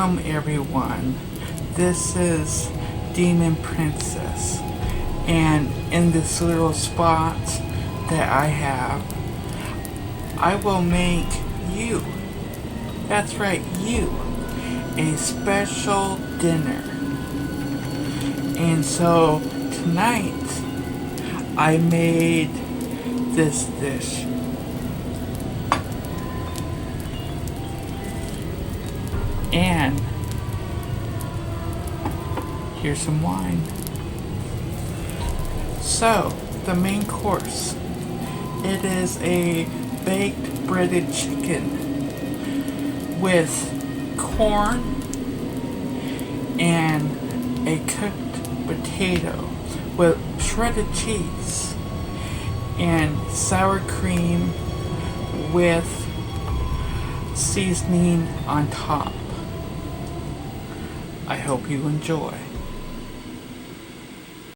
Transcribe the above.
Welcome everyone. This is Demon Princess, and in this little spot that I have, I will make you, that's right, you, a special dinner. And so tonight I made this dish. And here's some wine. So, the main course. It is a baked breaded chicken with corn and a cooked potato with shredded cheese and sour cream with seasoning on top. I hope you enjoy.